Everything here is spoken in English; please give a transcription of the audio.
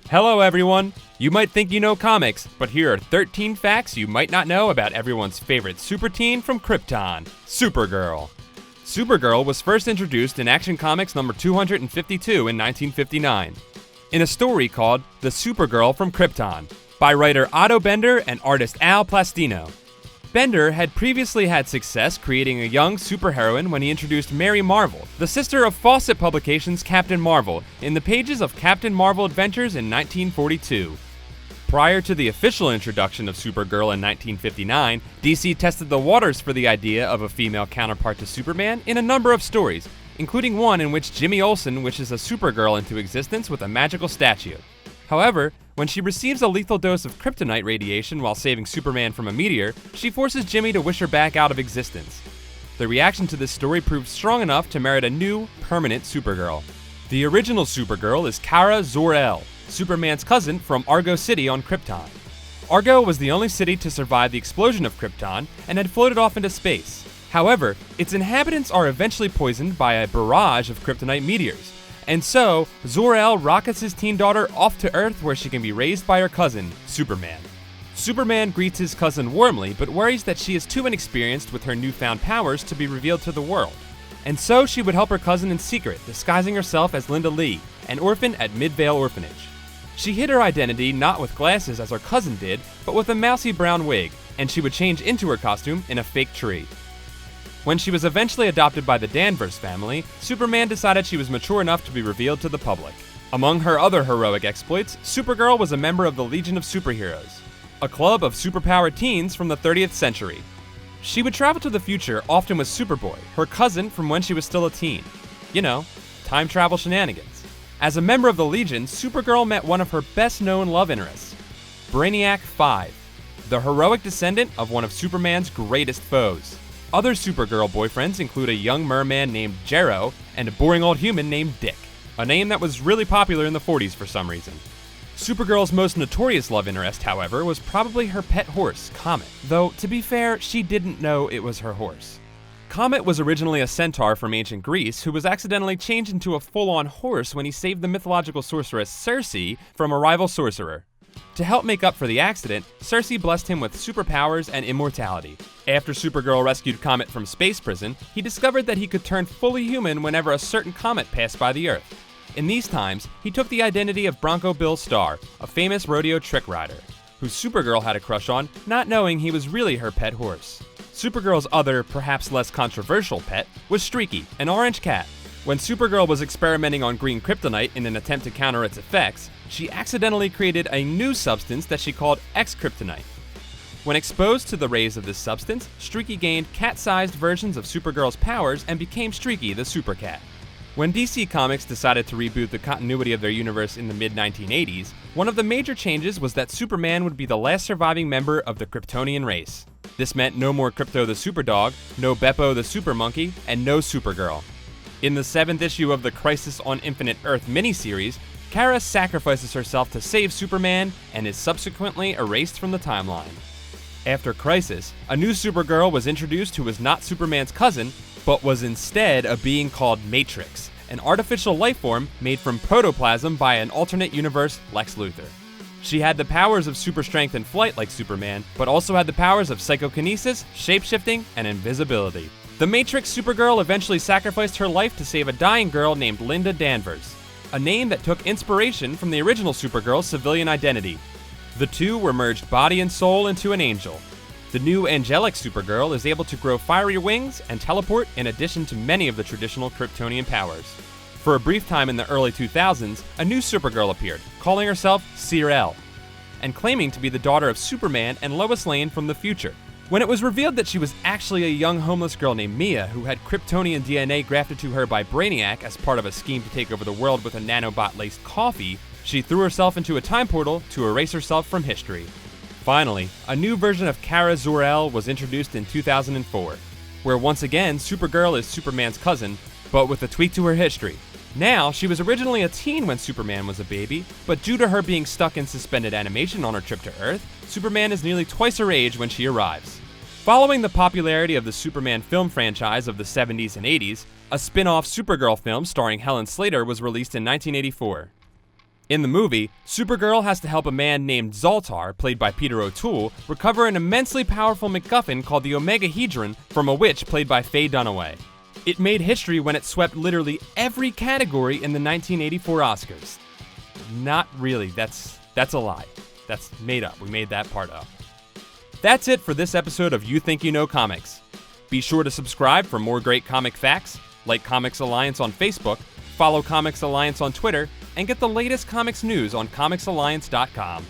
Hello everyone! You might think you know comics, but here are 13 facts you might not know about everyone's favorite super teen from Krypton, Supergirl. Supergirl was first introduced in Action Comics number 252 in 1959, in a story called The Supergirl from Krypton, by writer Otto Bender and artist Al Plastino. Bender had previously had success creating a young superheroine when he introduced Mary Marvel, the sister of Fawcett Publications' Captain Marvel, in the pages of Captain Marvel Adventures in 1942. Prior to the official introduction of Supergirl in 1959, DC tested the waters for the idea of a female counterpart to Superman in a number of stories, including one in which Jimmy Olsen wishes a Supergirl into existence with a magical statue. However, when she receives a lethal dose of kryptonite radiation while saving Superman from a meteor, she forces Jimmy to wish her back out of existence. The reaction to this story proved strong enough to merit a new, permanent Supergirl. The original Supergirl is Kara Zor-El, Superman's cousin from Argo City on Krypton. Argo was the only city to survive the explosion of Krypton and had floated off into space. However, its inhabitants are eventually poisoned by a barrage of kryptonite meteors. And so, Zor-El rockets his teen daughter off to Earth where she can be raised by her cousin, Superman. Superman greets his cousin warmly, but worries that she is too inexperienced with her newfound powers to be revealed to the world. And so she would help her cousin in secret, disguising herself as Linda Lee, an orphan at Midvale Orphanage. She hid her identity not with glasses as her cousin did, but with a mousy brown wig, and she would change into her costume in a fake tree. When she was eventually adopted by the Danvers family, Superman decided she was mature enough to be revealed to the public. Among her other heroic exploits, Supergirl was a member of the Legion of Superheroes, a club of superpowered teens from the 30th century. She would travel to the future, often with Superboy, her cousin from when she was still a teen. You know, time travel shenanigans. As a member of the Legion, Supergirl met one of her best-known love interests, Brainiac 5, the heroic descendant of one of Superman's greatest foes. Other Supergirl boyfriends include a young merman named Jero and a boring old human named Dick, a name that was really popular in the 40s for some reason. Supergirl's most notorious love interest, however, was probably her pet horse, Comet, though, to be fair, she didn't know it was her horse. Comet was originally a centaur from ancient Greece who was accidentally changed into a full-on horse when he saved the mythological sorceress Circe from a rival sorcerer. To help make up for the accident, Circe blessed him with superpowers and immortality. After Supergirl rescued Comet from space prison, he discovered that he could turn fully human whenever a certain comet passed by the Earth. In these times, he took the identity of Bronco Bill Starr, a famous rodeo trick rider, who Supergirl had a crush on, not knowing he was really her pet horse. Supergirl's other, perhaps less controversial pet was Streaky, an orange cat. When Supergirl was experimenting on green kryptonite in an attempt to counter its effects, she accidentally created a new substance that she called X-Kryptonite. When exposed to the rays of this substance, Streaky gained cat-sized versions of Supergirl's powers and became Streaky the Super Cat. When DC Comics decided to reboot the continuity of their universe in the mid-1980s, one of the major changes was that Superman would be the last surviving member of the Kryptonian race. This meant no more Krypto the Superdog, no Beppo the Super Monkey, and no Supergirl. In the 7th issue of the Crisis on Infinite Earth miniseries, Kara sacrifices herself to save Superman and is subsequently erased from the timeline. After Crisis, a new Supergirl was introduced who was not Superman's cousin, but was instead a being called Matrix, an artificial life form made from protoplasm by an alternate universe Lex Luthor. She had the powers of super strength and flight like Superman, but also had the powers of psychokinesis, shapeshifting, and invisibility. The Matrix Supergirl eventually sacrificed her life to save a dying girl named Linda Danvers, a name that took inspiration from the original Supergirl's civilian identity. The two were merged body and soul into an angel. The new angelic Supergirl is able to grow fiery wings and teleport in addition to many of the traditional Kryptonian powers. For a brief time in the early 2000s, a new Supergirl appeared, calling herself Zor-El, and claiming to be the daughter of Superman and Lois Lane from the future. When it was revealed that she was actually a young homeless girl named Mia who had Kryptonian DNA grafted to her by Brainiac as part of a scheme to take over the world with a nanobot-laced coffee, she threw herself into a time portal to erase herself from history. Finally, a new version of Kara Zor-El was introduced in 2004, where once again Supergirl is Superman's cousin, but with a tweak to her history. Now, she was originally a teen when Superman was a baby, but due to her being stuck in suspended animation on her trip to Earth, Superman is nearly twice her age when she arrives. Following the popularity of the Superman film franchise of the 70s and 80s, a spin-off Supergirl film starring Helen Slater was released in 1984. In the movie, Supergirl has to help a man named Zoltar, played by Peter O'Toole, recover an immensely powerful MacGuffin called the Omegahedron from a witch played by Faye Dunaway. It made history when it swept literally every category in the 1984 Oscars. Not really, that's a lie. That's made up, we made that part up. That's it for this episode of You Think You Know Comics. Be sure to subscribe for more great comic facts, like Comics Alliance on Facebook, follow Comics Alliance on Twitter, and get the latest comics news on comicsalliance.com.